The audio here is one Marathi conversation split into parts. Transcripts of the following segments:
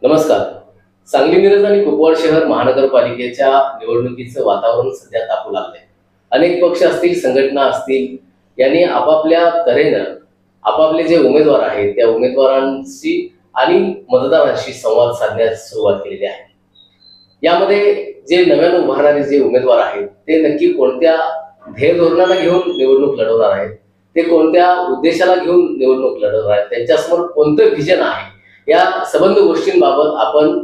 नमस्कार. सांगली मिरज आणि कुपवाड शहर महानगरपालिकेच्या निवडणुकीचं वातावरण सध्या तापू लागलंय. अनेक पक्ष असतील, संघटना असतील, यांनी आपापल्या तऱ्हेनं आपापले जे उमेदवार आहेत त्या उमेदवारांशी आणि मतदारांशी संवाद साधण्यास सुरुवात केलेली आहे. यामध्ये जे नव्यानं उभारणारे जे उमेदवार आहेत ते नक्की कोणत्या ध्येय धोरणाला घेऊन निवडणूक लढवणार आहेत, ते कोणत्या उद्देशाला घेऊन निवडणूक लढवणार आहेत, त्यांच्यासमोर कोणतं व्हिजन आहे, या संबंध गोष्टींबाबत आपण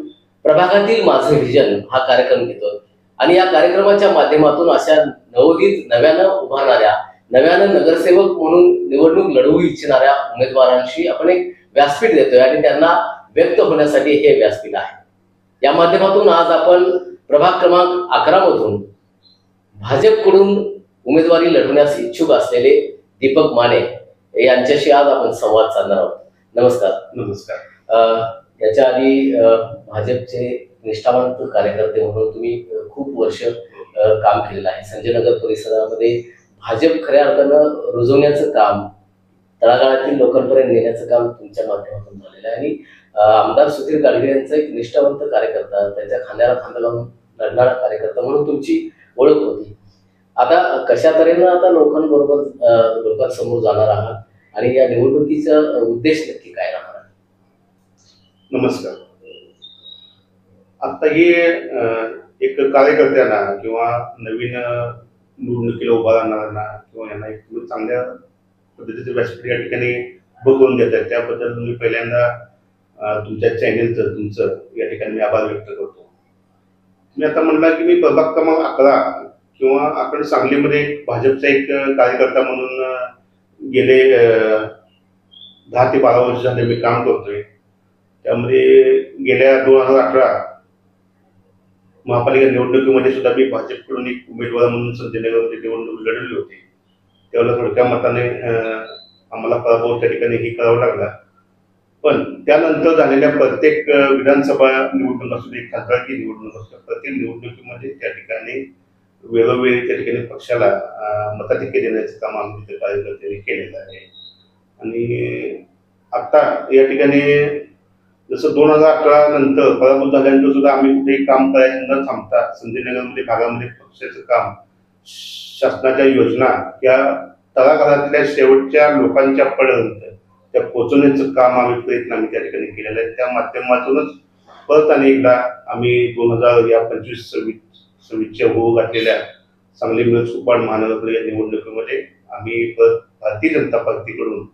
प्रभागातील माझं व्हिजन हा कार्यक्रम घेतो. आणि या कार्यक्रमाच्या माध्यमातून अशा नवोदित नव्यानं उभारणाऱ्या, नव्यानं नगरसेवक म्हणून निवडणूक लढवू इच्छिणाऱ्या उमेदवारांशी आपण एक व्यासपीठ देतोय आणि त्यांना व्यक्त होण्यासाठी हे व्यासपीठ आहे. या माध्यमातून आज आपण प्रभाग क्रमांक 11 मधून भाजपकडून उमेदवारी लढवण्यास इच्छुक असलेले दीपक माने यांच्याशी आज आपण संवाद साधणार आहोत. नमस्कार. नमस्कार. याच्या आधी भाजपचे निष्ठावंत कार्यकर्ते म्हणून तुम्ही खूप वर्ष काम केलेलं आहे. संजयनगर परिसरामध्ये भाजप खऱ्या अर्थानं रुजवण्याचं काम, तळागाळातील लोकांपर्यंत नेण्याचं काम तुमच्या माध्यमातून झालेलं आहे. आणि आमदार सुधीर गाडगे यांचा एक निष्ठावंत कार्यकर्ता, त्यांच्या खांद्याला खांदा लावून लढणारा कार्यकर्ता म्हणून तुमची ओळख होती. आता कशा तऱ्हेनं आता लोकांसमोर जाणार आहात आणि या निवडणुकीचा उद्देश नक्की काय राहणार? नमस्कार. आता हे एक कार्यकर्त्यांना किंवा नवीन निवडणुकीला उभा राहणाऱ्यांना किंवा यांना एक चांगल्या पद्धतीचे व्यासपीठ या ठिकाणी बघून देतात, त्याबद्दल मी पहिल्यांदा तुमच्या चॅनेलचं तुमचं या ठिकाणी मी आभार व्यक्त करतो. मी आता म्हणला की मी प्रभाग क्रमांक 11 किंवा आपण सांगलीमध्ये भाजपचा एक कार्यकर्ता म्हणून गेले 10 ते 12 वर्ष झाले मी काम करतोय. त्यामध्ये गेल्या 2018 महापालिका निवडणुकीमध्ये सुद्धा मी भाजपकडून एक उमेदवार म्हणून संजयनगरमध्ये निवडणूक लढवली होती. त्यावेळेला थोडक्या मताने आम्हाला पराभव त्या ठिकाणी हे करावा लागला. पण त्यानंतर झालेल्या प्रत्येक विधानसभा निवडणूक असू दे, खासदारकी निवडणूक असू दे, प्रत्येक निवडणुकीमध्ये त्या ठिकाणी वेळोवेळी त्या ठिकाणी पक्षाला मताधिक्य देण्याचं काम आम्ही तिथे कार्यकर्त्यांनी केलेलं आहे. आणि आता या ठिकाणी जसं 2018 नंतर पराभूत झाल्यानंतर सुद्धा आम्ही कुठेही काम करायचं न थांबता संजयनगरमध्ये भागामध्ये पक्षाचं काम, शासनाच्या योजना या तळागाळातल्या शेवटच्या लोकांच्या पर्यंत त्या पोहोचवण्याचं काम आम्ही त्या ठिकाणी केलेलं आहे. त्या माध्यमातूनच परत आणि एकदा आम्ही 2025-26 होऊ घातलेल्या सांगली मिरज कुपवाड महानगरपालिका निवडणुकीमध्ये आम्ही परत भारतीय जनता पार्टीकडून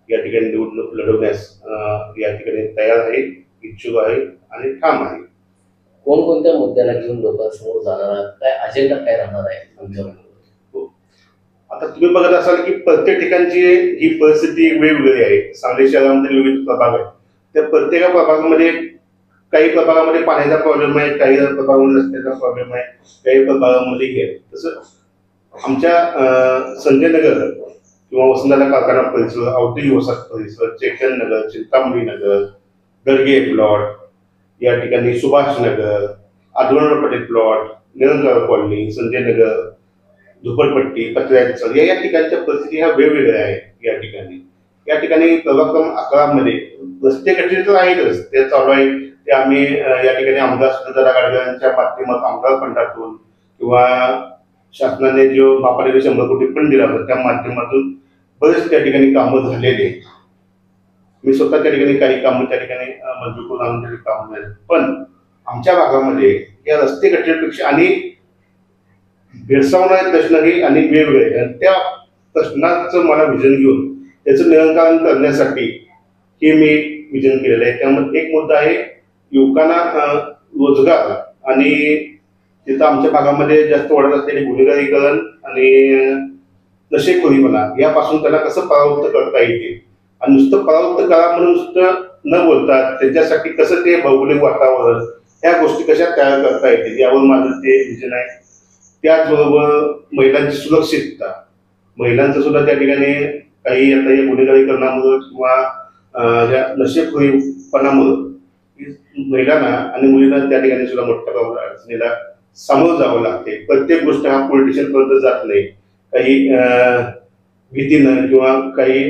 या ठिकाणी निवडणूक लढवण्यास या ठिकाणी तयार आहे, इच्छुक आहे आणि ठाम आहे. कोणकोणत्या मुद्द्याला घेऊन लोकांसमोर जाणार आहात, काय अजेंडा काय राहणार आहे तुमच्यावर? आता तुम्ही बघत असाल की प्रत्येक ठिकाणची ही परिस्थिती वेगवेगळी आहे. सांगली शहरामध्ये विविध प्रभाग आहेत. त्या प्रत्येक प्रभागामध्ये काही प्रभागामध्ये पाण्याचा प्रॉब्लेम आहे, काही प्रभागामध्ये रस्त्याचा प्रॉब्लेम आहे, काही प्रभागामध्ये हे. तसं आमच्या संजयनगर किंवा वसंतदादा कारखाना परिसर, औद्योगिक वसाहत परिसर, चेतन नगर, चिंतामणी नगर, गडगे प्लॉट, या ठिकाणी सुभाष नगर, आदवर्ण पटेल प्लॉट, निरंजन कॉलनी, संजयनगर, झोपडपट्टी, कचऱ्याचं या ठिकाणच्या परिस्थिती ह्या वेगवेगळ्या आहेत. या ठिकाणी प्रभाग क्रमांक 11 मध्ये रस्ते कठीण तर आहेतच, ते चालू आहे. ते आम्ही या ठिकाणी आमदार सुधीर गाडगे माध्यमात आमदार फंडातून किंवा शासनाने जो महापालिकेला 100 कोटी फंड दिला होता त्या माध्यमातून बरेच त्या ठिकाणी कामं झालेले. मी स्वतः त्या ठिकाणी काही कामं त्या ठिकाणी मंजूर करून आणून कामं झाले. पण आमच्या भागामध्ये या रस्ते कठीणपेक्षा आणि भेडसावणारे प्रश्नही अनेक वेगवेगळे आणि त्या प्रश्नाचं मला विजन घेऊन त्याचं निराकरण करण्यासाठी हे मी विजन केलेलं आहे. त्यामध्ये एक मुद्दा आहे युवकांना रोजगार आणि तिथं आमच्या भागामध्ये जास्त वाढत असलेले गुन्हेगारीकरण आणि नशेखोरीपणा यापासून त्यांना कसं परावृत्त करता येते आणि नुसतं परावृत्त करा म्हणून नुसतं न बोलता त्यांच्यासाठी कसं ते भौगोलिक वातावरण ह्या गोष्टी कशा तयार करता येतील यावर माझं ते विजन आहे. त्याचबरोबर महिलांची सुरक्षितता, महिलांचं सुद्धा त्या ठिकाणी काही आता या गुन्हेगारीकरणामुळं किंवा या नशेखोरीपणामुळं महिलांना आणि मुलींना त्या ठिकाणी सुद्धा मोठ्या प्रमाणात अडचणीला सामोरं जावं लागते. प्रत्येक गोष्ट हा पॉलिटिशियन पर्यंत जात नाही. काही भीतीनं किंवा काही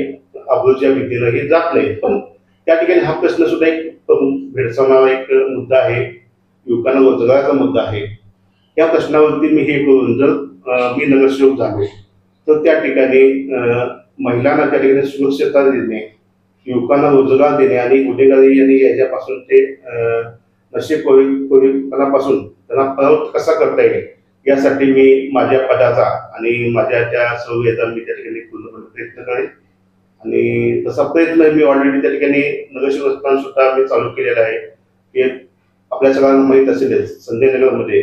अब्रूच्या भीतीनं हे जात नाही. पण त्या ठिकाणी हा प्रश्न सुद्धा एक भेडसावणारा एक मुद्दा आहे, युवकांना रोजगाराचा मुद्दा आहे. या प्रश्नावरती मी हे करून जर मी नगरसेवक झालो तर त्या ठिकाणी महिलांना त्या ठिकाणी सुरक्षितता देणे, युवकांना रोजगार देणे आणि गुन्हेगारी आणि याच्यापासून ते नशेखोरीपणापासून त्यांना परावृत्त कसा करता येईल यासाठी मी माझ्या पदाचा आणि माझ्या त्या सर्व याचा मी त्या ठिकाणी पूर्णपणे प्रयत्न करेन. आणि तसा प्रयत्न मी ऑलरेडी त्या ठिकाणी नगरसेवक असताना सुद्धा मी चालू केलेला आहे. की आपल्या सगळ्यांना माहीत असेलच, संजयनगरमध्ये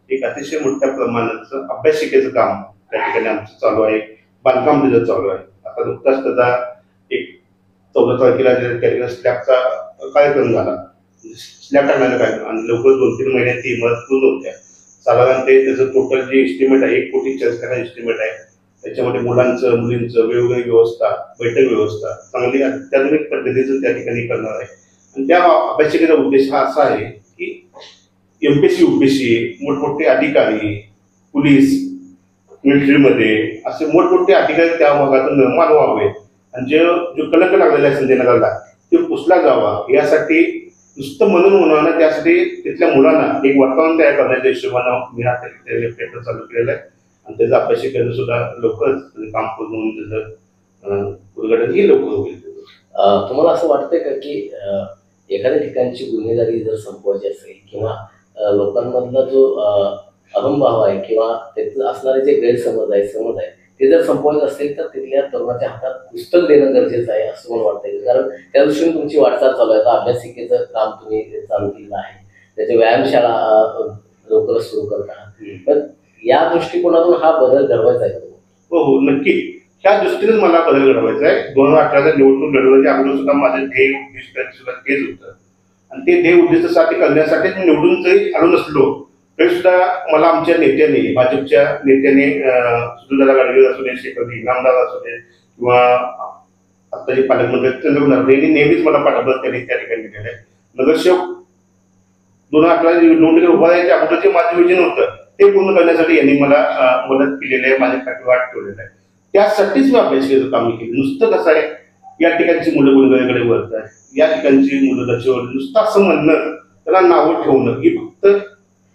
एक अतिशय मोठ्या प्रमाणाचं अभ्यासिकेचं काम त्या ठिकाणी आमचं चालू आहे, बांधकाम तिथं चालू आहे. आता नुकताच त्याचा एक 14 तारखेला त्या ठिकाणी स्लॅबचा कार्यक्रम झाला, स्लॅब टाकण्याचा कार्यक्रम, आणि लवकर 2-3 महिन्यात ती इमारत पूर्ण होत्या. साधारण ते त्याचं टोटल जे एस्टिमेट आहे 1 कोटी 40 लाख एस्टिमेट आहे. त्याच्यामध्ये मुलांचं मुलींचं वेगवेगळी व्यवस्था, बैठक व्यवस्था चांगली अत्याधुनिक पद्धतीचं त्या ठिकाणी करणार आहे. आणि त्या अभ्यासिकेचा उद्देश हा असा आहे की एमपीएससी UPSC मोठमोठे अधिकारी, पोलीस, मिलिटरीमध्ये असे मोठमोठे अधिकारी त्या भागातून निर्माण व्हावे आणि जो कलंक लागलेला आहे संजयनगरला ते पुसला जावा यासाठी नुसतं म्हणून होणार नाही, त्यासाठी तिथल्या मुलांना एक वातावरण तयार करण्याच्या हिशोबानं मी हा पेपर चालू केलेला आहे. आणि त्याचा अभ्यासिकेचं सुद्धा लवकरच काम पूर्ण होऊन त्याचं उद्घाटन ही लवकर होईल. तुम्हाला असं वाटतंय का की एखाद्या ठिकाणची गुन्हेगारी जर संपवायची असेल किंवा लोकांमधला जो अहंभाव आहे किंवा त्याचं असणारे जे गैरसमज आहे ते जर संपवायचं असेल तर तिथल्या तरुणाच्या हातात पुस्तक देणं गरजेचं आहे असं मला वाटतंय. कारण त्या दृष्टीने तुमची वाटचाल चालू आहे. आता अभ्यासिकेचं काम तुम्ही चालू केलं आहे, त्याच्या व्यायामशाळा लवकरच सुरू करत आहात, तर या दृष्टिकोनातून हा बदल घडवायचा आहे? हो, नक्की. त्या दृष्टीनेच मला बदल घडवायचा आहे. 2018च्या निवडणूक लढवण्याच्या अगोदर सुद्धा माझं ध्येय उद्दिष्ट सुद्धा तेच होतं. आणि ते ध्येय उद्दिष्टासाठी करण्यासाठीच निवडून जरी आलो नसलो तरी सुद्धा मला आमच्या नेत्याने, भाजपच्या नेत्याने, सुधीरदादा गाडगीळ असू दे, शेखर इनामदार असू दे किंवा आता जे पालकमंत्री चंद्रकांत यांनी नेहमीच मला पाठबळ त्यांनी त्या ठिकाणी दिलेलं आहे. नगरसेवक 2018 निवडणुकीत उभा राहायच्या अगोदर जे माझं विजन होतं ते पूर्ण करण्यासाठी यांनी मला मदत केलेली आहे, माझ्या पाठीवाट ठेवलेलं आहे. त्यासाठीच मी अभ्यासिकेचं काम केलं. नुसतं कसं आहे, या ठिकाणची मुलं गुन्हेगारीकडे वळत आहे, या ठिकाणची मुलं दचेवर नुसतं असं म्हणणं, त्याला नावं ठेवणं ही फक्त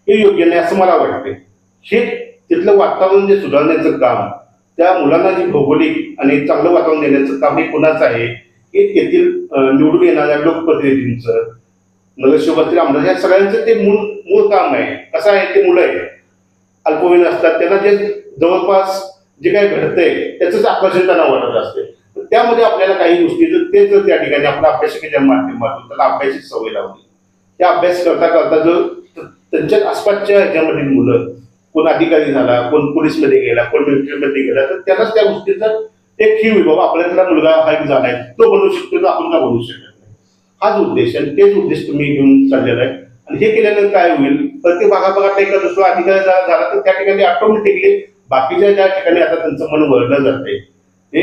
हे योग्य नाही असं मला वाटते. हे तिथलं वातावरण जे सुधारण्याचं काम, त्या मुलांना जी भौगोलिक आणि चांगलं वातावरण देण्याचं काम हे कुणाचं आहे, हे तेथील निवडून येणाऱ्या लोकप्रतिनिधींचं, नगरसेवकातील आमदार या सगळ्यांचं ते मूळ काम आहे. कसं आहे, ते मुलं आहे अल्पवयीन असतात, त्यांना जे जवळपास जे काही घडतंय त्याचंच आकर्षण त्यांना वाटत असते. त्यामध्ये आपल्याला काही गोष्टी तेच त्या ठिकाणी आपल्या अभ्यासिकेच्या माध्यमातून त्याला अभ्यासाची सवय लावली. त्या अभ्यास करता करता जो त्यांच्या आसपासच्या ह्याच्यामधील मुलं, कोण अधिकारी झाला, कोण पोलीसमध्ये गेला, कोण मिलिटरीमध्ये गेला, तर त्यालाच त्या गोष्टीचा एक ही बाबा आपल्याला मुलगा हा एक झालाय, तो बनवू शकतो, तर आपण का बनवू शकत नाही, हाच उद्देश आणि तेच उद्देश तुम्ही घेऊन चाललेला आहे. आणि हे केल्यानंतर काय होईल, प्रत्येक भागाभागात एका दुसरा अधिकारी झाला तर त्या ठिकाणी ऑटोमॅटिकली बाकीच्या ज्या ठिकाणी आता त्यांचं मन वळलं जाते ते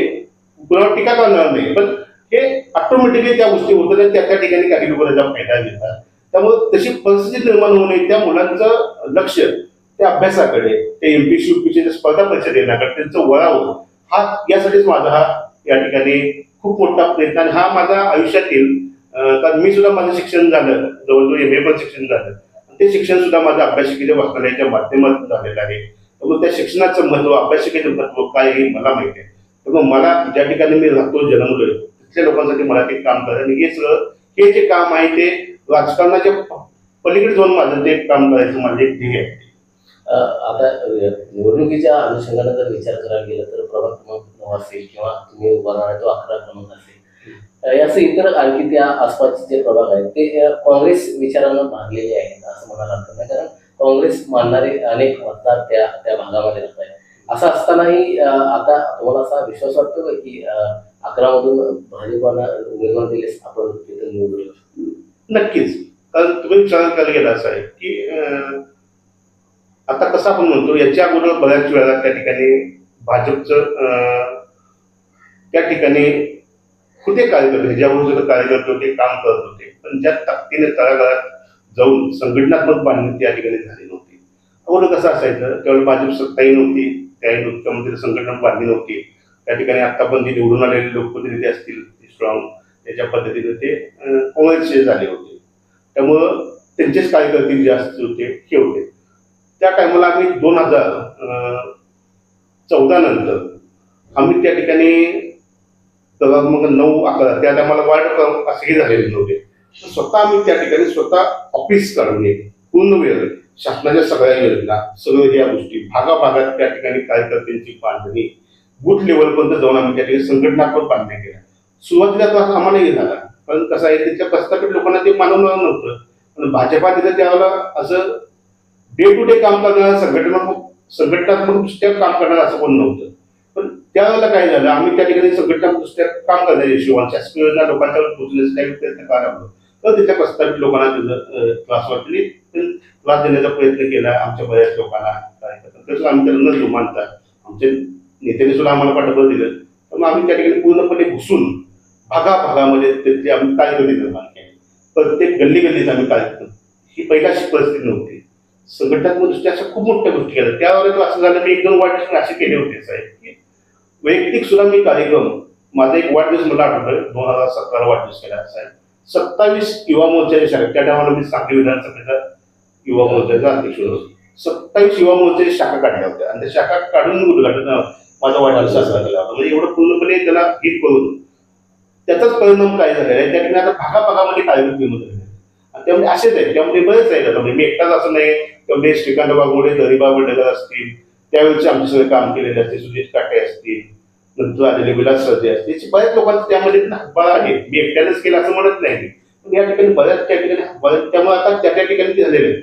कुणावर टीका करणार नाही, पण हे ऑटोमॅटिकली त्या गोष्टी होतात आणि त्या ठिकाणी काही लोक त्याचा फायदा घेतात. त्यामुळे तशी परिस्थिती निर्माण होऊ नये, त्या मुलांचं लक्ष त्या अभ्यासाकडे, ते एमपीएससी UPSC स्पर्धा परीक्षा देण्याकडे त्यांचं वळावं, हा यासाठीच माझा हा या ठिकाणी खूप मोठा प्रयत्न. आणि हा माझा आयुष्यातील, कारण मी सुद्धा माझं शिक्षण झालं, जवळजवळ MA पण शिक्षण झालं, ते शिक्षण सुद्धा माझं अभ्यासिकेच्या वाचनालयाच्या माध्यमातून झालेलं आहे. त्यामुळे त्या शिक्षणाचं महत्व, अभ्यासिकेचं महत्व काय हे मला माहिती आहे. त्यामुळे मला ज्या ठिकाणी मी राहतो, जन्मलोय, तिथल्या लोकांसाठी मला ते काम करायचं आणि हे सगळं हे जे काम आहे ते राजकारणाच्या पलीकडे जाऊन माझं ते काम करायचं माझं एक ध्येय आहे. आता निवडणुकीच्या अनुषंगाने जर विचार करायला गेला तर प्रभाग क्रमांक 9 असेल किंवा तुम्ही उभा राहणार तो 11 क्रमांक असेल, याचे इतर आणखी त्या आसपासचे जे प्रभाग आहेत ते काँग्रेस विचारानं भागलेले आहेत असं म्हणायला हरकत नाही. कारण काँग्रेस मानणारे अनेक मतदार त्या भागामध्ये राहत आहेत. असं असतानाही आता तुम्हाला असा विश्वास वाटतो का की 11 मधून भाजपाला उमेदवार दिलेस आपण तिथे निवडू शकतो? नक्कीच. कारण तुम्ही विचार करायला गेला असं आहे की आता कसं आपण म्हणतो, याच्या अगोदर बऱ्याच वेळा त्या ठिकाणी भाजपचं त्या ठिकाणी कुठे कार्यकर्ते, ज्याबरोबर कार्यकर्ते होते, काम करत होते, पण ज्या ताकदीने तळागाळात जाऊन संघटनात्मक बांधणी त्या ठिकाणी झाली नव्हती. अगोदर कसं असायचं, त्यावेळेला भाजप सत्ताही नव्हती, त्यावेळी मुख्यमंत्री संघटना बांधली नव्हती. त्या ठिकाणी आता पण जे निवडून आलेले लोकप्रतिनिधी असतील स्ट्रॉंग, त्याच्या पद्धतीने ते काँग्रेसचे झाले होते. त्यामुळं त्यांचेच कार्यकर्ते जास्त होते हे होते. त्या टायमाला आम्ही 2014 नंतर आम्ही त्या ठिकाणी मग 9-11 त्या टायमाला वार्ड असेही झालेले नव्हते. स्वतः आम्ही त्या ठिकाणी स्वतः ऑफिस काढून पूर्ण वेळ शासनाच्या सगळ्या योजना सगळ्या या गोष्टी भागाभागात त्या ठिकाणी कार्यकर्त्यांची बांधणी बूथ लेवलपर्यंत जाऊन आम्ही त्या ठिकाणी संघटनात्मक बांधण्या केल्या. सुरुवातीला त्रास आम्हालाही झाला, कारण कसं आहे त्यांच्या प्रस्थापित लोकांना ते मानवणार नव्हतं. पण भाजपा तिथं त्यावेळेला असं डे टू डे काम करणारा संघटनात्मक दृष्ट्या काम करणार असं कोण नव्हतं. पण त्यावेळेला काय झालं, आम्ही त्या ठिकाणी संघटनात्मक दृष्ट्या काम करण्याच्या हिशोबाने शासकीय योजना लोकांच्यावर पोहोचण्याचा प्रयत्न करायला लागलो. तर त्याच्या प्रस्थापित लोकांना त्याचा त्रास वाटली, त्रास देण्याचा प्रयत्न केला आमच्या बऱ्याच लोकांना. तसं आम्ही त्यांना न जुमानता आमच्या नेत्याने सुद्धा आम्हाला पाठबळ दिलं. तर मग आम्ही त्या ठिकाणी पूर्णपणे घुसून भागाभागामध्ये त्यातली आम्ही कार्यकर्ते निर्माण केले. प्रत्येक गल्ली गल्लीत आम्ही कार्यक्रम, ही पहिल्याची परिस्थिती नव्हती. संघटनात्मक दृष्ट्या अशा खूप मोठ्या गोष्टी केल्या. त्यावेळेला असं झालं, मी 1-2 वाढदिवस असे केले होते साहेब की वैयक्तिक सुद्धा मी कार्यक्रम, माझा एक वाढदिवस मला आठवतोय 2017 वाढदिवस केला साहेब. 27 युवा मोर्चाचे शाखा, त्या टायमाला मी सांगली विधानसभेचा युवा मोर्चाचा अध्यक्ष होतो. 27 युवा मोर्चाची शाखा काढल्या होत्या आणि त्या शाखा काढून उद्घाटन माझा वाढदिवस साजरा केला होता. म्हणजे एवढं पूर्णपणे त्याला हिट करून त्याचाच परिणाम काय झालेला आहे, त्या ठिकाणी आता भागाभागामध्ये कार्यकर्ते मदत झाले. आणि त्यामध्ये असेच आहे, त्यामध्ये बरेच आहेत. आता मी एकटाच असं नाही, त्यामध्ये श्रीकांत बागवडे, दरिबा वडगर असतील, त्यावेळेचे आमचे सगळे काम केलेले असतील, सुजित काटे असतील, नंतर आलेले विलास सर्जे असतील, बऱ्याच लोकांचं त्यामध्ये हातभार आहे. मी एकट्यानेच केलं असं म्हणत नाही, पण या ठिकाणी बऱ्याच त्या ठिकाणी हातभार, त्यामुळे आता त्या ठिकाणी ते झालेले आहे.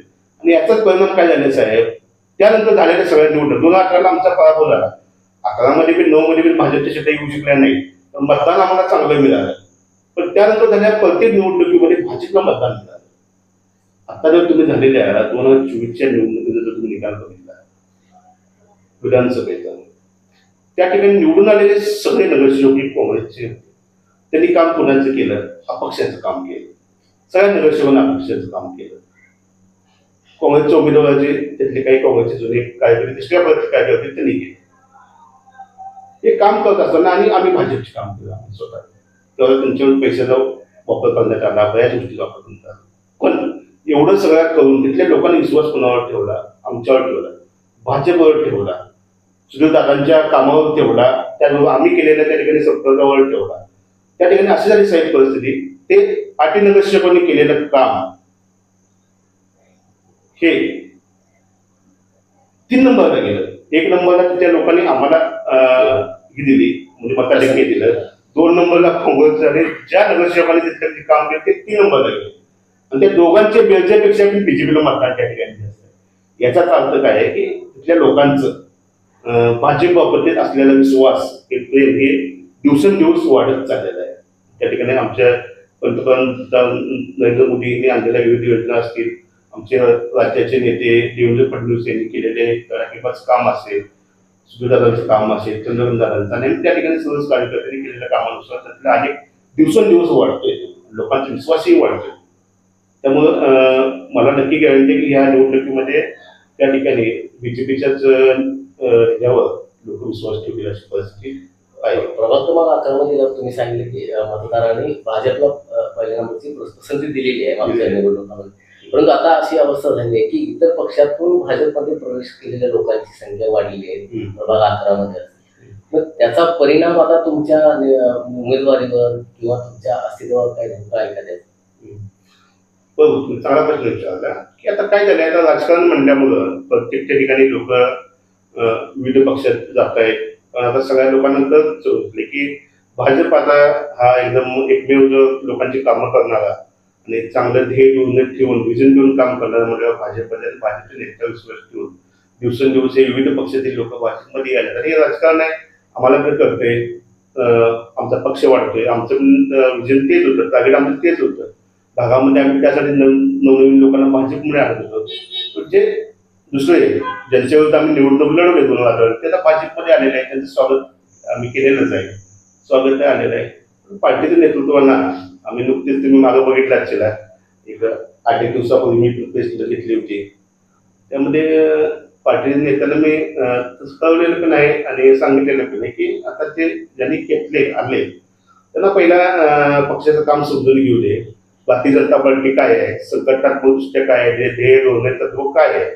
आणि याचाच परिणाम काय झाले साहेब, त्यानंतर झालेल्या सगळ्या निवडणूक 2018ला आमचा पराभव झाला. 11मध्ये पण 9मध्ये पण भाजपच्या शेता येऊ शकल्या नाही, पण मतदान आम्हाला चांगलं मिळालं. पण त्यानंतर झालेल्या प्रत्येक निवडणुकीमध्ये भाजपला मतदान मिळालं. आता जर तुम्ही झालेल्या 2024च्या निवडणुकीचा जर तुम्ही निकाल बघितला विधानसभेचा, त्या ठिकाणी निवडून आलेले सगळे नगरसेवक काँग्रेसचे होते. त्यांनी काम कोणाचं केलं, अपक्षाचं काम केलं. सगळ्या नगरसेवकांना अपक्षाचं काम केलं. काँग्रेसच्या उमेदवाराचे त्यातले काही काँग्रेसचे जुने कार्यकर्ते दुसऱ्या पद्धती कार्यकर्ते त्यांनी केले. हे काम करत असताना आणि आम्ही भाजपचे काम केलं स्वतः. तेव्हा त्यांच्यावर पैशाचा वापर करण्यात आला, बऱ्याच गोष्टीचा वापर करण्यात आला. पण एवढं सगळं करून तिथल्या लोकांनी विश्वास कोणावर ठेवला, आमच्यावर ठेवला, भाजपवर ठेवला, सुधीरदादांच्या कामावर ठेवला, त्यामुळे आम्ही केलेल्या त्या ठिकाणी संपर्कावर ठेवला. त्या ठिकाणी अशी झाली साहेब परिस्थिती, ते पाटी नगरसेवकांनी केलेलं काम हे 3 नंबरला गेलं. 1 नंबरला त्या लोकांनी आम्हाला ही दिली, म्हणजे मताधिक्य दिलं. 2 नंबरला काँग्रेस आणि ज्या नगरसेवकांनी तिथलं काम केलं ते 3 नंबरला गेले. आणि त्या दोघांच्या बेरजेपेक्षा बीजेपीला मतदान त्या ठिकाणी जास्त आहे. याचाच अर्थ काय आहे की तिथल्या लोकांचं भाजप बाबतीत असलेला विश्वास, हे प्रेम हे दिवसेंदिवस वाढत चाललेलं आहे. त्या ठिकाणी आमच्या पंतप्रधान नरेंद्र मोदी यांनी आणलेल्या विविध योजना असतील, आमचे राज्याचे नेते देवेंद्र फडणवीस यांनी केलेले तळाकीबाज काम असेल, सुधीरदादांचं काम असेल, चंद्रकांतदादांचं, आणि त्या ठिकाणी सर्वच कार्यकर्त्यांनी केलेल्या कामानुसार त्यातला अनेक दिवसेंदिवस वाढतोय, लोकांचा विश्वासही वाढतोय. त्यामुळं मला नक्की गॅरंटी की ह्या निवडणुकीमध्ये त्या ठिकाणी बीजेपीच्याच ह्याच्यावर लोक विश्वास ठेवतील अशी परिस्थिती आहे. प्रभाग क्रमांक 11 मध्ये तुम्ही सांगितलं की मतदारांनी भाजपला पहिल्या नंबरची पसंती दिलेली आहे मागच्या निवडणुकांमध्ये, परंतु आता अशी अवस्था झाली आहे की इतर पक्षातून भाजपमध्ये प्रवेश केलेल्या लोकांची संख्या वाढलेली आहे प्रभाग 11 मध्ये. मग त्याचा परिणाम आता तुमच्या उमेदवारीवर किंवा तुमच्या अस्तित्वावर काय नेमका आहे का त्याचा? बरोबर, चांगला प्रश्न विचारला की आता काय झालंय, आता राजकारण म्हणल्यामुळं प्रत्येक ठिकाणी लोक विविध पक्षात जात आहेत. पण आता सगळ्या लोकांना कळत होते की भाजप आता हा एकदम एकमेव लोकांची कामं करणारा आणि चांगलं ध्येय ठेवून विजन ठेवून काम करणारा म्हणजे भाजपच्या नेत्यावर विश्वास ठेवून दिवसेंदिवस हे विविध पक्षातील लोक भाजपमध्ये आले. आणि हे राजकारण आहे, आम्हाला काय कळतंय, आमचा पक्ष वाढतोय, आमचं विजन तेच होतं, टार्गेट आमचं तेच होतं. भागामध्ये आम्ही त्यासाठी नवनवीन लोकांना भाजपमध्ये आणत होतो. जे दुसरे ज्यांच्यावर आम्ही निवडणूक लढवले 2018 ते आता भाजपमध्ये आलेले आहे, त्यांचं स्वागत आम्ही केलेलंच आहे, स्वागत आलेलं आहे. पार्टीच्या नेतृत्वांना आम्ही नुकतीच, तुम्ही मागं बघितलं असेल, एक 8 दिवसापूर्वी मी प्रेस घेतली होती, त्यामध्ये पार्टीच्या नेत्यांना मी कळवलेलं पण आहे आणि सांगितलेलं पण आहे की आता ते ज्यांनी घेतले आणले त्यांना पहिला पक्षाचं काम समजून घेऊ दे. भारतीय जनता पार्टी काय आहे, संघटनात्मक दृष्ट्या काय आहे, ध्येय धोरणे तत्व काय आहे,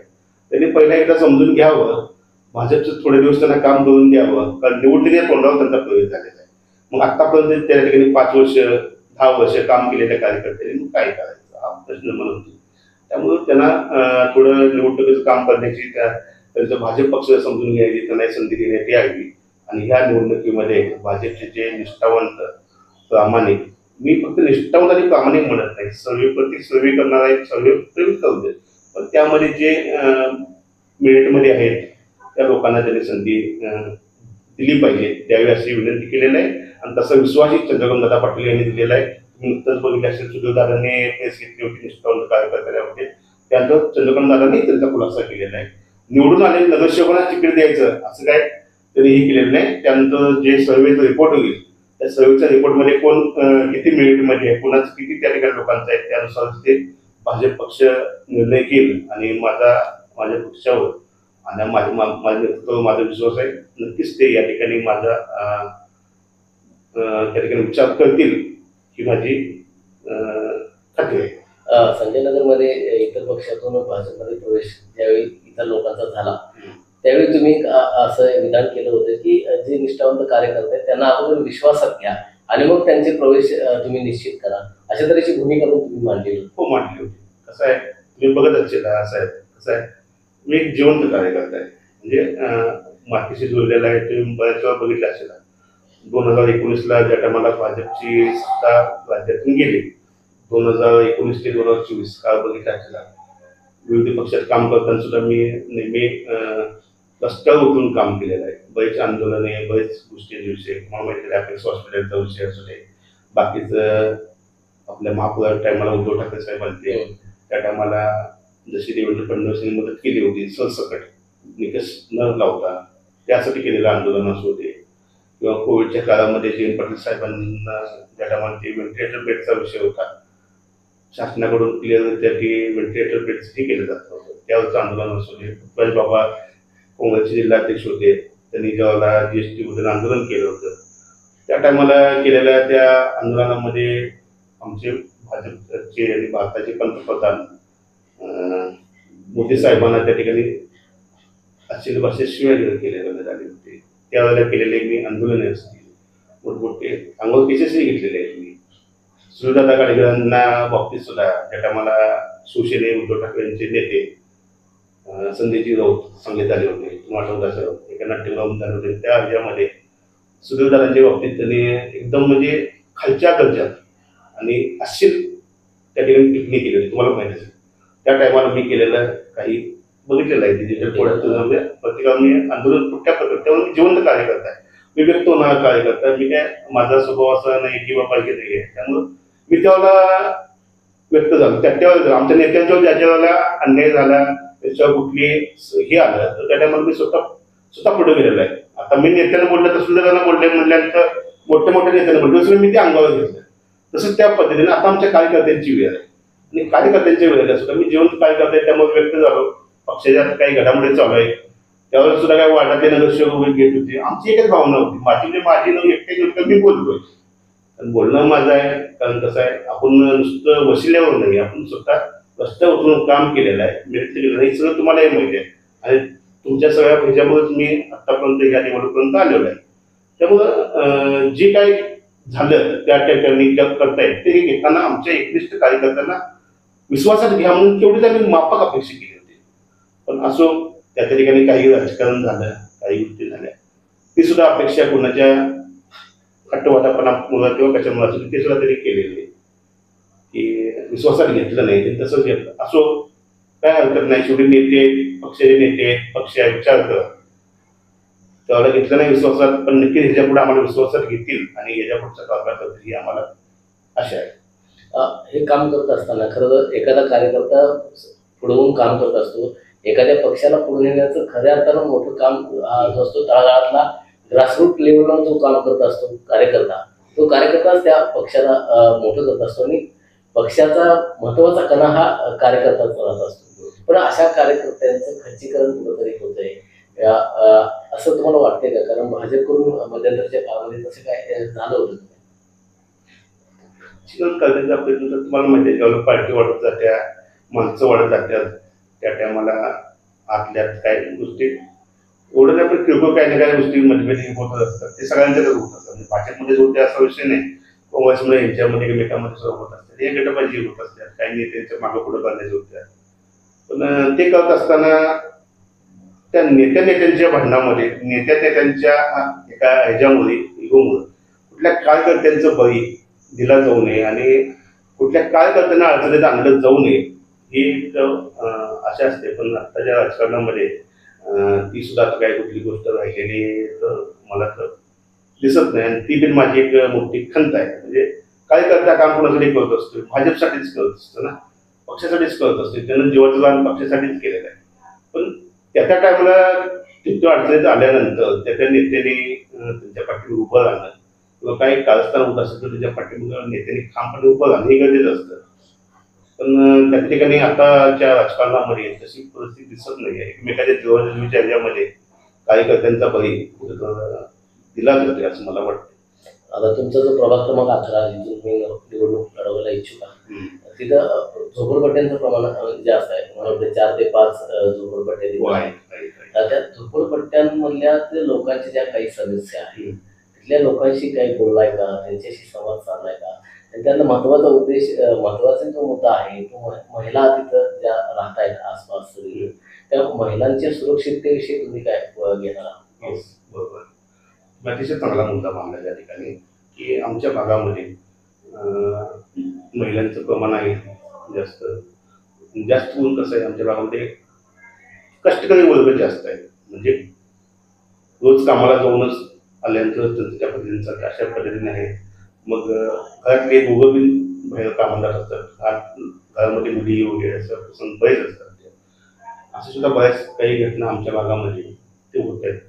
त्यांनी पहिला एकदा समजून घ्यावं. भाजपचं थोडे दिवस त्यांना काम करून द्यावं, कारण निवडणुकीच्या तोंडावर त्यांचा प्रवेश झालेला आहे. मग आतापर्यंत त्या ठिकाणी 5 वर्ष 10 वर्ष काम केलेल्या कार्यकर्त्यांनी मग काय करायचं हा प्रश्न म्हणून. त्यामुळे त्यांना थोडं निवडणुकीचं काम करण्याची त्यांचं भाजप पक्षाला समजून घ्यायची, त्यांना संधी देण्यात यावी. आणि ह्या निवडणुकीमध्ये भाजपचे जे निष्ठावंत प्रामाणिक, मी फक्त निष्ठावंत आणि प्रामाणिक म्हणत नाही, सर्वेप्रती सर्वे करणारा एक सर्वे प्रेरित करू दे, पण त्यामध्ये जे मेरिटमध्ये आहेत त्या लोकांना त्यांनी संधी दिली पाहिजे, द्यावी अशी विनंती केलेली आहे. आणि तसा विश्वासही चंद्रकांतदादा पाटील यांनी दिलेला आहे. नुकतंच बघितलं असेल, सुधीरदादांनी प्रेस घेतली होती निष्ठावंत कार्यकर्त्यांमध्ये, त्यानंतर चंद्रकांतदादांनी त्यांचा खुलासा केलेला आहे. निवडून आलेले नगरसेवकांना तिकीट द्यायचं असं काय त्यांनी हे केलेलं नाही. त्यानंतर जे सर्वेचा रिपोर्ट होईल त्या सर्वेच्या रिपोर्टमध्ये कोण किती मेरिटमध्ये आहे, कोणाचं किती त्या ठिकाणी लोकांचं आहे, त्यानुसार ते भाजप पक्ष निर्णय घेईल. आणि माझ्या पक्षावर आणि माझ्या नेतृत्वावर माझा विश्वास आहे. नक्कीच ते या ठिकाणी माझा त्या ठिकाणी विचार करतील ही माझी खात्री आहे. संजय नगरमध्ये इतर पक्षातून भाजपमध्ये प्रवेश ज्यावेळी इतर लोकांचा झाला त्यावेळी तुम्ही असं विधान केलं होतं की जे निष्ठावंत कार्यकर्ते आहेत त्यांना अगोदर विश्वासात घ्या आणि मग त्यांचे प्रवेश तुम्ही निश्चित करा, अशा तऱ्हेची भूमिका पण तुम्ही मांडली होती. हो, मांडली होती. कसं आहे, तुम्ही बघत असेल साहेब, कसं आहे, मी एक जिवंत कार्यकर्ता आहे, म्हणजे मातीशी जोडलेला आहे. तुम्ही बऱ्याच वेळा बघितलं असेल 2019ला ज्या टायमाला भाजपची सत्ता राज्यातून गेली, 2019 ते 2024 काळ बघितला असेल. विविध पक्षात काम करताना सुद्धा मी नेहमी रस्त्यावर उतरून काम केलेलं आहे. बरेच आंदोलने, बरेच गोष्टींचे विषय, तुम्हाला अपेक्स हॉस्पिटलचा विषय असू दे, बाकीचं आपल्या महापौर टायमाला उद्धव ठाकरे साहेब आले त्या टायमाला जशी देवेंद्र फडणवीसांनी मदत केली होती सरसकट निकष न लावता, त्यासाठी केलेलं आंदोलन असू दे, किंवा कोविडच्या काळामध्ये जयंत पाटील साहेबांना ज्या टायमाला ते व्हेंटिलेटर बेडचा विषय होता, शासनाकडून क्लिअर त्याची व्हेंटिलेटर बेडही केलं जात होतं, त्यावरचं आंदोलन असू दे. सुभाष बाबा काँग्रेसचे जिल्हाध्यक्ष होते, त्यांनी ज्यावेळेला GST बद्दल आंदोलन केलं होतं त्या टायमाला केलेल्या त्या आंदोलनामध्ये आमचे भाजपचे आणि भारताचे पंतप्रधान मोदी साहेबांना त्या ठिकाणी अश्लील भाषेत शिवाय केलेले झाले होते. त्यावेळेला केलेले मी आंदोलने असतील, मोठमोठे अंगावर केसेसही घेतलेले आहेत मी. सुनीलदादा गाडगेंना बाबतीत सुद्धा त्या टायमाला शिवसेने उद्धव ठाकरे यांचे नेते संजयजी राऊत सांगण्यात आले होते, तुम्हाला आठवत असेल, एका नाट्यगृहामध्ये झाले होते. त्या ह्याच्यामध्ये सुधीरदादांच्या बाबतीत त्यांनी एकदम म्हणजे खालच्या दर्जात आणि अश्लील त्या ठिकाणी टिप्पणी केली होती, तुम्हाला माहिती असेल. त्या टायमाला मी केलेलं काही बघितलेलं आहे डिजिटल प्रोडक्ट पत्रिका. मी आंदोलन कुठल्या प्रकारे, तेव्हा मी जिवंत कार्यकर्ता आहे, मी व्यक्त होणारा कार्यकर्ता. मी काय माझा स्वभाव असा नाही की बाबा हे नाही आहे, त्यामुळं मी त्यावेळेला व्यक्त झालो. त्यावेळेला आमच्या नेत्यांच्यावर ज्याच्या वेळेला अन्याय झाला, त्याच्यावर कुठली हे आलं तर त्या टायमाला मी स्वतः पुढे गेलेला आहे. आता मी नेत्यांना बोललं तर सुंदरांना बोलले, म्हटल्यानंतर मोठ्या नेत्यांना बोलले, तसं मी ते अंगावर घेतलं. तसंच त्या पद्धतीने आता आमच्या कार्यकर्त्यांची वेळ आहे आणि कार्यकर्त्यांच्या वेळेला सुद्धा मी जिवंत कार्यकर्ते त्यामुळे व्यक्त झालो. पक्षाच्या काही घडामोडी चालू आहे त्यावेळेस सुद्धा काय वार्डातले नगरसेवक वगैरे घेत होते, आमची एकच भावना होती, माझी एकटे मी बोलतोय. पण बोलणं माझं आहे, कारण कसं आहे, आपण नुसतं वशिल्यावर नाही, आपण स्वतः रस्त्यावर उतरून काम केलेलं आहे, मेरिट केलेलं आहे, हे सगळं तुम्हालाही माहिती आहे. आणि तुमच्या सगळ्या ह्याच्यामुळेच मी आतापर्यंत या निवडणुकीपर्यंत आलेलो आहे. त्यामुळं जे काही झालं त्या ठिकाणी करतायत ते घेताना आमच्या एकनिष्ठ कार्यकर्त्यांना विश्वासात घ्या म्हणून तेवढीच आम्ही माफक अपेक्षा केली होती. पण असो, त्या ठिकाणी काही राजकारण झालं, काही गोष्टी झाल्या, ती सुद्धा अपेक्षा कोणाच्या खट्टवाटापणामुळे किंवा कशामुळे असो ते सुद्धा त्यांनी केलेली की विश्वासात घेतलं नाही, ते तसंच घेतलं. असो, काय हरकत नाही, शेवटी नेते, पक्षाचे नेते, पक्ष विचार कर त्यावेळेला घेतलं नाही विश्वासात, पण नक्की ह्याच्यापुढे आम्हाला विश्वासात घेतील आणि याच्या पुढचा कारभार करतील ही आम्हाला आशा आहे. हे काम करत असताना खरं तर एखादा कार्यकर्ता पुढवून काम करत असतो, एखाद्या पक्षाला पुढे नेण्याचं खऱ्या अर्थानं मोठं काम जो असतो तळागाळातला ग्रासरूट लेवलवर जो काम करत असतो कार्यकर्ता, तो कार्यकर्ताच त्या पक्षाला मोठं करत असतो आणि पक्षाचा महत्वाचा कणा हा कार्यकर्ताच राहत असतो. पण अशा कार्यकर्त्यांचं खच्चीकरण कुठंतरी होतंय असं तुम्हाला वाटतंय का? कारण भाजपकडून मध्यंतरच्या काळामध्ये तसं काय झालं होतं? चिकन करण्याचा प्रयत्न तर तुम्हाला माहिती आहे, जेव्हा पार्टी वाढत जात्या, माणसं वाढत जातात, त्या टायमाला आतल्यात काय गोष्टी एवढं नाही, पण किरकोळ काही ना काही गोष्टी मतभेद होत असतात. ते सगळ्यांच्याकडे होत असतात. म्हणजे भाजपमध्ये होते असा विषय नाही, काँग्रेसमध्ये यांच्यामध्ये एकमेकांमध्ये सर्व होत असतात. हे गटबाजी होत असतात, काही नेत्यांच्या मागं पुढे करण्याचे होत्या. पण ते करत असताना त्या नेत्यांच्या भांडणामध्ये, नेत्यांच्या एका ह्याच्यामध्ये इगोमुळे कुठल्या कार्यकर्त्यांचं बळी दिला जाऊ नये आणि कुठल्या कार्यकर्त्यांना अडचणीत आणलं जाऊ नये ही एक आशा असते. पण आताच्या राजकारणामध्ये ती सुद्धा आता काही कुठली गोष्ट राहिलेली तर मला तर दिसत नाही. आणि ती पण माझी एक मोठी खंत आहे. म्हणजे कार्यकर्ता काम कोणासाठी करत असतो, भाजपसाठीच करत असतो ना, पक्षासाठीच करत असतो. त्यानं जीवाचं दान पक्षासाठीच केलेलं आहे. पण त्या टायमाला तिथं अडचणीत आल्यानंतर त्या नेत्याने त्यांच्या पाठीवर उभं राहणं किंवा काही कारस्थान होत असेल तर त्याच्या पाठीमागं नेत्यांनी ठामपणे उभं राहणं हे गरजेचं असतं. पण त्या ठिकाणी आताच्या राजकारणामध्ये तशी परिस्थिती दिसत नाही आहे. एकमेकाच्या जीवाच्या ह्याच्यामध्ये कार्यकर्त्यांचा बळी दिला जातोय असं मला वाटतं. आता तुमचा जो प्रभाग क्रमांक 11 जिथून तुम्ही निवडणूक लढवायला इच्छुक आहात, तिथं झोपडपट्ट्यांचं प्रमाण जास्त आहे. मला वाटतं 4 ते 5 झोपडपट्ट्या तिथं आहेत. तर त्या झोपडपट्ट्यांमधल्या त्या लोकांच्या ज्या काही समस्या आहेत, तिथल्या लोकांशी काही बोललाय का, त्यांच्याशी संवाद साधलाय का? आणि त्यांना महत्वाचा जो मुद्दा आहे तो महिला तिथं ज्या राहत आहेत आसपास, त्या महिलांच्या सुरक्षिततेविषयी तुम्ही काय घेणार आहात? बरोबर, अतिशय चांगला मुद्दा मांडला त्या ठिकाणी की आमच्या भागामध्ये महिलांचं प्रमाण आहे जास्त होऊन कसं आहे, आमच्या भागामध्ये कष्टकरी वर्ग जास्त आहे. म्हणजे रोज कामाला जाऊनच आल्यानंतर त्यांच्या पद्धतीने अशा पद्धतीने आहे. मग घरातले दोघं बी बाहेर कामाला जात असतात, घरामध्ये मुली वगैरे असं प्रसंग बरेच असतात. असं सुद्धा बऱ्याच काही घटना आमच्या भागामध्ये ते होत आहेत.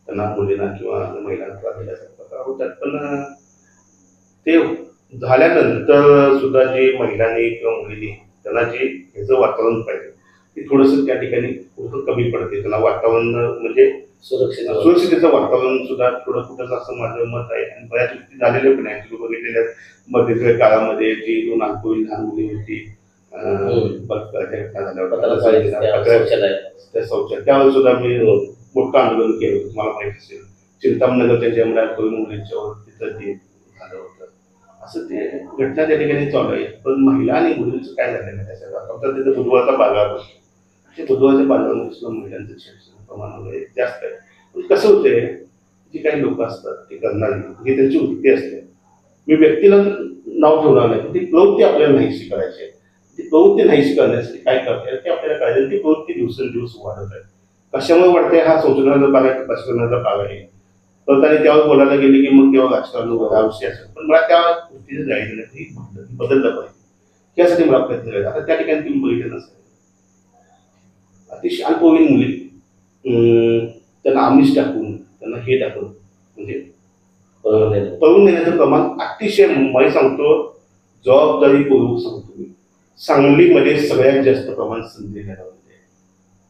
त्यांना मुलींना किंवा महिलांना त्रास दिल्यासारखा प्रकार होतात. पण ते झाल्यानंतर सुद्धा जे महिलांनी किंवा मुलींनी त्यांना जे ह्याचं वातावरण पाहिजे ते थोडंसं त्या ठिकाणी थोडंसं कमी पडते. त्यांना वातावरण म्हणजे सुरक्षितेचं वातावरण सुद्धा थोडं कुठंच असं माझं मत आहे. आणि बऱ्याच गोष्टी झालेल्या पण आहेत. तुम्ही बघितलेल्या मध्यंतरीच्या काळामध्ये जी 2 लहान मुली होती त्या शौचालय त्यावेळेस सुद्धा मी मोठं आंदोलन केलं होतं. तुम्हाला माहिती असेल, चिंतामणनगर त्याच्यामुळे 2 मुलींच्यावर तिथं ते झालं होतं. असं ते घटना त्या ठिकाणी चालू आहे. पण महिला आणि मुलींचं काय झालं नाही त्याच्यात. फक्त तिथे बुधवारचा बाजार असतो, ते बुधवारच्या बाजारामध्ये सुद्धा महिलांचं शिक्षण प्रमाण वगैरे जास्त आहे. पण कसं होतंय, जी काही लोक असतात ते करणारी जी त्यांची वृत्ती असते, मी व्यक्तीला नाव ठेवणार नाही, ती प्रवृत्ती आपल्याला नाहीशी करायची आहे. ती प्रवृत्ती नाहीशी करण्यासाठी काय करता ते आपल्याला कळायचं. ती प्रवृत्ती दिवसेंदिवस वाढत आहे. कशामुळे वाढते हा संशोधनाचा भाग आहे, प्रशासनाचा भाग आहे. परत आणि त्यावर बोलायला गेले की मग तेव्हा राजकारण हा विषय असेल. पण मला त्या गोष्टीचं जायचं नाही, बदललं पाहिजे यासाठी मला प्रयत्न करायचा. आता त्या ठिकाणी तुम्ही बघितलं नसेल, अतिशय अल्पवयीन मुली त्यांना आमिष टाकून त्यांना हे टाकून म्हणजे पळून नेण्याचं प्रमाण अतिशय, मुंबई सांगतो जबाबदारी पूर्वक सांगतो मी, सांगलीमध्ये सगळ्यात जास्त प्रमाण संधी घेण्यामध्ये.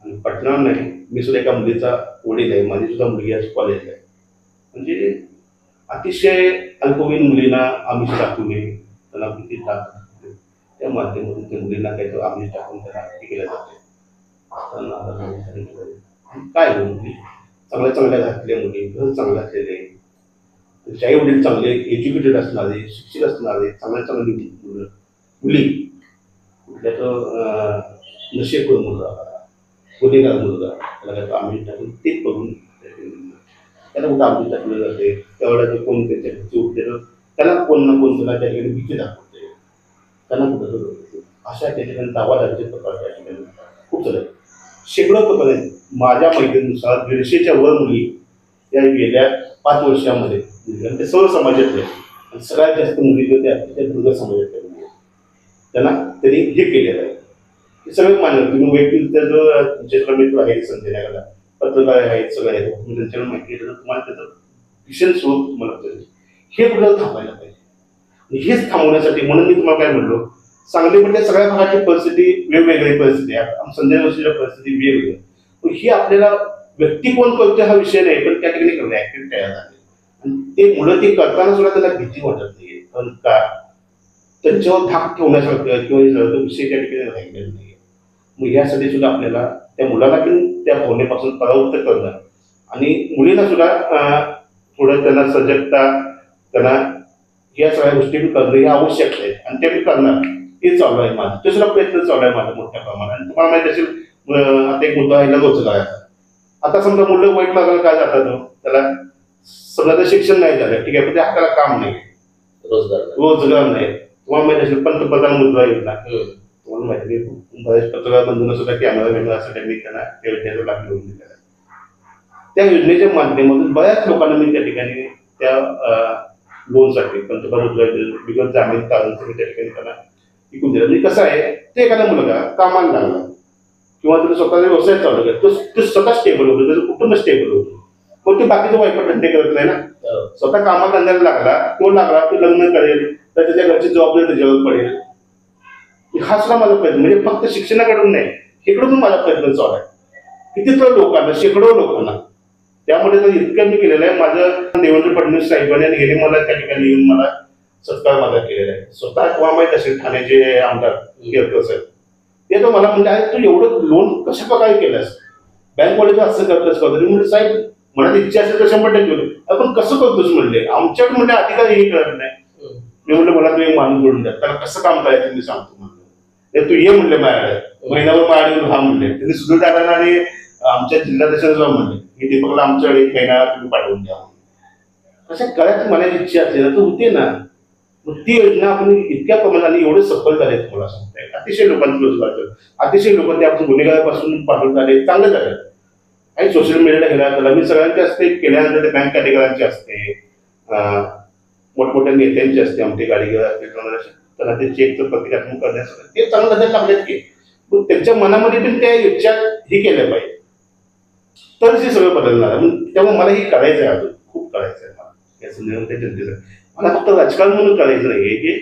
आणि पटणार नाही, मी सुद्धा एका मुलीचा वडील आहे, माझी सुद्धा मुलगी आज कॉलेजला आहे. म्हणजे अतिशय अल्पवयीन मुलींना आमिष टाकू नये, त्यांना भीती टाकते, त्या माध्यमातून त्या मुलींना काहीतरी आमिष टाकून त्यांना हत्या केल्या जाते. काय मुली चांगल्या घातलेल्या मुली, घर चांगलं असलेले, त्यांचे आई वडील चांगले एज्युकेटेड असणारे, शिक्षित असणारे, चांगली मुली, कुठल्या तर नशेखोर मुलगा, गुन्हेगार मुलगा, त्याला काय आमिष टाकून ते करून त्याला कुठं आमिष टाकलं जाते. त्यावेळेला ते कोण त्याच्या भीती उठते तर त्याला कोण ना कोण त्याला त्या ठिकाणी भीती दाखवते, त्यांना कुठं अशा त्या ठिकाणी दावादारीचे प्रकार त्या ठिकाणी खूप झाले. शेकडो प्रकार आहेत. माझ्या माहितीनुसार 150च्या वर मुली या गेल्या 5 वर्षामध्ये, ते सर्व समाजातले आणि सगळ्यात जास्त मुली जे होत्या त्या दुर्गा समाजातल्या मुली, त्यांना त्यांनी हे केलेलं आहे. हे सगळं मान्य. तुम्ही वैयक्तिक जो तुमच्याकडे मित्र आहे, संजय नागाला पत्रकार आहेत, सगळे आहेत, तुम्ही त्यांच्याकडे माहिती केलं तर तुम्हाला त्याचं भीषण स्वरूप तुम्हाला कळेल. हे कुठं थांबायला पाहिजे. हेच थांबवण्यासाठी म्हणून मी तुम्हाला काय म्हणलो, सांगलीमध्ये सगळ्या भागाची परिस्थिती वेगवेगळी परिस्थिती आहे. संजय वर्षीच्या परिस्थिती वेगवेगळी. पण ही आपल्याला व्यक्ती कोण करतो हा विषय नाही, पण त्या ठिकाणी ऍक्टिव्ह तयार झाले आणि ते मुलं ते करताना सुद्धा त्याला भीती वाटत नाहीये. पण का त्यांच्यावर धाक ठेवण्यासारखं किंवा हे सगळं विषय त्या ठिकाणी राहिलेला नाही. मग यासाठी सुद्धा आपल्याला त्या मुलाला पण त्या भावनेपासून परावृत्त करणं आणि मुलींना सुद्धा थोडं त्यांना सजगता, त्यांना या सगळ्या गोष्टी करणं हे आवश्यक आहे आणि ते मी करणार. ते चालू आहे माझं, ते सुद्धा प्रयत्न चालू आहे माझा मोठ्या प्रमाणात. आणि तुम्हाला माहिती असेल आता एक मुद्दा आहे रोजगाराचा. आता समजा मुलं वाईट मार्गाला काय जातात, त्याला समजा ते शिक्षण नाही झालं, ठीक आहे, पण त्या हाताला काम नाही, रोजगार नाही. तुम्हाला माहिती असेल पंतप्रधान मुद्रा योजना, तुम्हाला माहिती आहे बऱ्याच पत्रकार बंधूंना सुद्धा कॅमेरा वॅमेरासाठी मी त्यांना त्या योजनेचा लाभ घेऊन दिलेला आहे. त्या योजनेच्या माध्यमातून बऱ्याच लोकांना मी त्या ठिकाणी त्या लोनसाठी पंतप्रधान मुद्रा बिगर जामीन तारणचं मी त्या ठिकाणी त्यांना विकून दिलं. म्हणजे कसं आहे, ते एखादा मुलगा कामाला लागला किंवा त्याने स्वतःचा व्यवसाय चालू केला, तो स्वतः स्टेबल होतो, त्याचं कुटुंब स्टेबल होतं. पण ते बाकीचं वाईट धंदे करत नाही ना. स्वतः कामाला धंद्याला लागला तो लग्न करेल, तर त्याच्या घरची जबाबदारी त्याच्यावर पडेल. हा सुद्धा माझा प्रयत्न, म्हणजे फक्त शिक्षणाकडून नाही, इकडून माझा प्रयत्न चालू आहे. कितीतरी लोकांना, शेकडो लोकांना त्यामध्ये तर इतकं मी केलेलं आहे. माझं देवेंद्र फडणवीस साहेबांनी आणि गेले मला त्या ठिकाणी येऊन मला सत्कार माझा केलेला आहे. स्वतः किंवा माहीत असेल ठाण्याचे आमदार केळकर साहेब, ते तर मला म्हणजे आहे तू एवढं लोन कशा प्रकारे केलंस, बँकवाल्याचं असं करतोस का? तरी म्हणजे साहेब मनात इच्छा असेल तर 100% केलं, आपण कसं करतोस म्हणले, आमच्याकडे म्हणजे अधिकार हे करत नाही. मी म्हणलं मला तुम्ही माणूस बोलून द्या, त्याला कसं काम करायचं मी सांगतो म्हणलं. तू ये म्हणले माझ्याकडे, महिनाभर माझ्याकडे हा म्हणले. त्यांनी सुधीर दादांना आणि आमच्या जिल्हाध्यक्षांना म्हणले की दीपकला आमच्याकडे 1 महिना तुम्ही पाठवून द्या. अशा करायची मनाची इच्छा असते ना तर होते ना. मग ती योजना आपण इतक्या प्रमाणाने एवढे सफल झाले तुम्हाला सांगताय. अतिशय लोकांना रोजगार केलं, अतिशय लोकांनी आपण गुन्हेगारापासून पाठवून झाले, चांगलं झालं. आणि सोशल मीडियाला गेला त्याला मी सगळ्यांचे असते, केल्यानंतर ते बँक अधिकाऱ्यांचे असते, मोठमोठ्या नेत्यांचे असते, आमचे गाडीगर असते, त्यांना ते चेकचं प्रतिकात्मक करण्यासाठी ते चांगलं झालं लागलेत की. पण त्यांच्या मनामध्ये पण त्या इच्छा ही केल्या पाहिजे, तरच हे सगळं बदलणार. त्यामुळे मला हे करायचं आहे, अजून खूप करायचं आहे मला या संदर्भात त्या जनतेचं. मला फक्त राजकारण म्हणून करायचं नाही, हे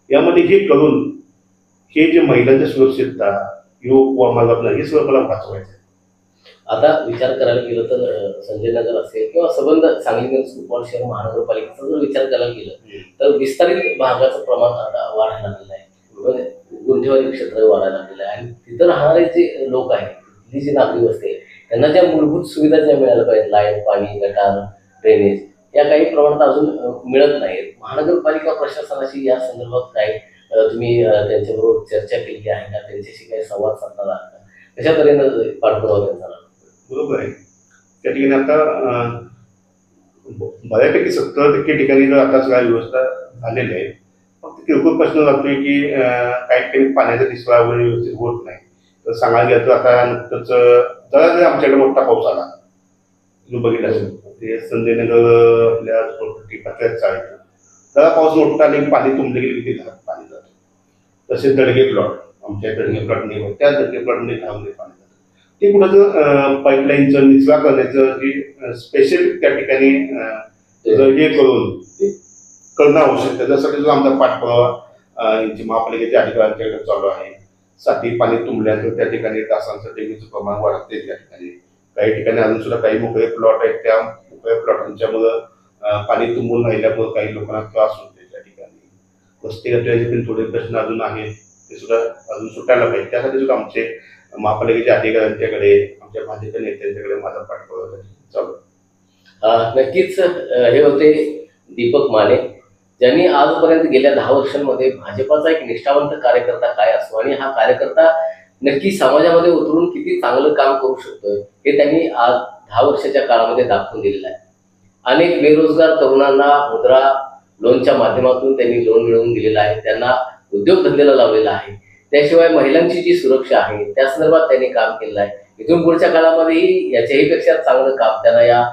यामध्ये हे करून हे जे महिलांच्या सुरक्षितता, योग वामाला हे सगळं मला वाचवायचं आहे. आता विचार करायला गेलं तर संजय नगर असेल किंवा संबंध सांगली कुपवाड शहर महानगरपालिकेचा जर विचार करायला गेलं तर विस्तारित भागाचं प्रमाण आता वाढायला लागलेलं आहे, गुंठेवारी क्षेत्र वाढायला लागलेलं आहे. आणि तिथं राहणारे जे लोक आहेत, तिथली जी नागरिक वस्ती आहे, त्यांना ज्या मूलभूत सुविधा ज्या मिळायला पाहिजेत, लाईट, पाणी, गटार, ड्रेनेज, या काही प्रमाणात अजून मिळत नाहीत. महानगरपालिका प्रशासनाशी या संदर्भात काय तुम्ही त्यांच्याबरोबर चर्चा केली आहे का? त्यांच्याशी काही संवाद साधला का? कशा तऱ्हेनं पाठपुरावा त्यांचा? बरोबर आहे. त्या ठिकाणी आता बऱ्यापैकी 70% ठिकाणी जर आता सगळ्या व्यवस्था झालेल्या आहे. फक्त किरकोळ प्रश्न लागतोय की काही ठिकाणी पाण्याचा निचरा वगैरे व्यवस्थित होत नाही. तर सांगायला गेलं तर आता नुकतंच जरा जरी आमच्याकडे मोठा पाऊस आला, तुम्ही बघितलं असेल ते संजयनगर आपल्या पात्र्यात चालायचं, जरा पाऊस मोठा आले पाणी तुंबले गेले किती घरात पाणी जातं. तसेच दडगे प्लॉट, आमच्या दडगे प्लॉटने त्या दडगे प्लॉटने धावले पाणी जातं. ते कुठं पाईपलाईनचं निचरा करण्याचं जे स्पेशल त्या ठिकाणी हे करून करणं आवश्यक आहे. त्याच्यासाठी जो आमचा पाठपुरावा यांची महापालिकेच्या अधिकाऱ्यांच्याकडे चालू आहे. साठी पाणी तुंबल्यानंतर त्या ठिकाणी डासांचं डेंग्यूचं प्रमाण वाढते. त्या ठिकाणी काही ठिकाणी अजून सुद्धा काही मोकळे प्लॉट आहेत, त्या मोकळ्या प्लॉटांच्यामुळं पाणी तुंबून राहिल्यामुळे काही लोकांना त्रास होते. त्या ठिकाणी वस्ती गटाराचे पण थोडे प्रश्न अजून आहेत, ते सुद्धा अजून सुटायला पाहिजे. त्यासाठी सुद्धा आमचे महापालिकेच्या अधिकाऱ्यांच्याकडे, आमच्या भाजप नेत्यांच्याकडे माझा पाठपुरावा चालू. नक्कीच हे होते दीपक माने, ज्यांनी आजपर्यंत गेल्या 10 वर्षांमध्ये भाजपाचा एक निष्ठावंत कार्यकर्ता काय असतो आणि हा कार्यकर्ता नक्की समाजामध्ये उतरून किती चांगलं काम करू शकतोय हे त्यांनी आज 10 वर्षाच्या काळामध्ये दाखवून दिलेलं आहे. अनेक बेरोजगार तरुणांना मुद्रा लोनच्या माध्यमातून त्यांनी लोन मिळवून दिलेलं आहे, त्यांना उद्योगधंद्याला लावलेला आहे. त्याशिवाय महिलांची जी सुरक्षा आहे त्या संदर्भात त्यांनी काम केलेलं आहे. इथून पुढच्या काळामध्येही याच्याही पेक्षा चांगलं काम त्यांना या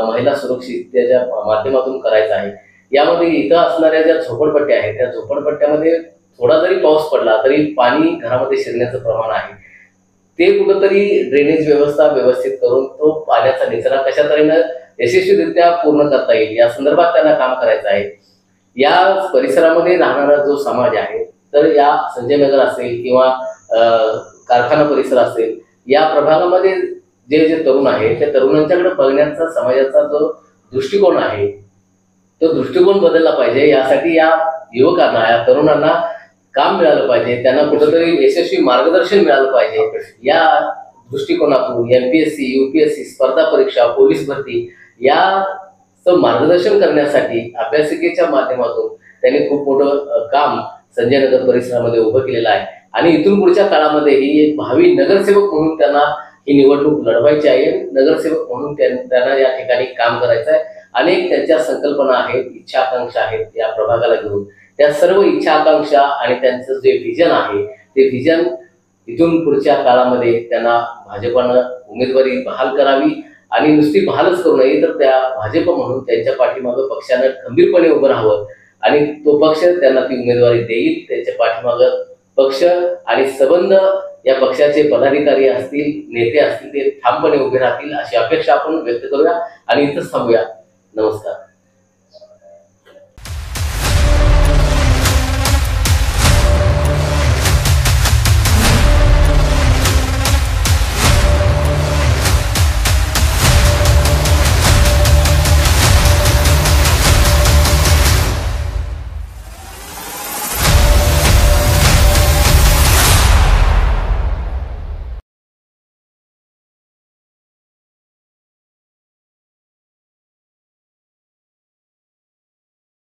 महिला सुरक्षिततेच्या माध्यमातून करायचं आहे. यामध्ये इथं असणाऱ्या ज्या झोपडपट्ट्या आहेत त्या झोपडपट्ट्यामध्ये थोडा जरी पाऊस पडला तरी पाणी घरामध्ये शिरण्याचं प्रमाण आहे. ते कुठंतरी ड्रेनेज व्यवस्था व्यवस्थित करून तो पाण्याचा निचरा कशा तऱ्हेनं यशस्वीरित्या पूर्ण करता येईल या संदर्भात त्यांना काम करायचं आहे. या परिसरामध्ये राहणारा जो समाज आहे, तर या संजय नगर असेल किंवा कारखाना परिसर असेल, या प्रभागामध्ये जे जे तरुण आहेत त्या तरुणांच्याकडे बघण्याचा समाजाचा जो दृष्टिकोन आहे तो दृष्टिकोन बदलला पाहिजे. यासाठी या युवकांना, या तरुणांना काम मिळालं पाहिजे, त्यांना कुठेतरी यशस्वी मार्गदर्शन मिळालं पाहिजे. या दृष्टिकोनातून MPSC, UPSC स्पर्धा परीक्षा, पोलीस भरती याचं मार्गदर्शन करण्यासाठी अभ्यासिकेच्या माध्यमातून त्यांनी खूप मोठं काम संजय नगर परिसरामध्ये उभं केलेलं आहे. आणि इथून पुढच्या काळामध्ये ही एक भावी नगरसेवक म्हणून त्यांना ही निवडणूक लढवायची आहे. नगरसेवक म्हणून त्यांना या ठिकाणी काम करायचं आहे. अनेक त्यांच्या संकल्पना आहेत, इच्छा आकांक्षा आहेत या प्रभागाला घेऊन. त्या सर्व इच्छा आकांक्षा आणि त्यांचं जे व्हिजन आहे ते व्हिजन इथून पुढच्या काळामध्ये त्यांना भाजपनं उमेदवारी बहाल करावी. आणि नुसती बहालच करू नये तर त्या भाजप म्हणून त्यांच्या पाठीमागं पक्षानं खंबीरपणे उभं राहावं आणि तो पक्ष त्यांना ती उमेदवारी देईल. त्याच्या पाठीमागं पक्ष आणि संबंध या पक्षाचे पदाधिकारी असतील, नेते असतील ते ठामपणे उभे राहतील अशी अपेक्षा आपण व्यक्त करूया आणि इथंच थांबूया. नमस्कार.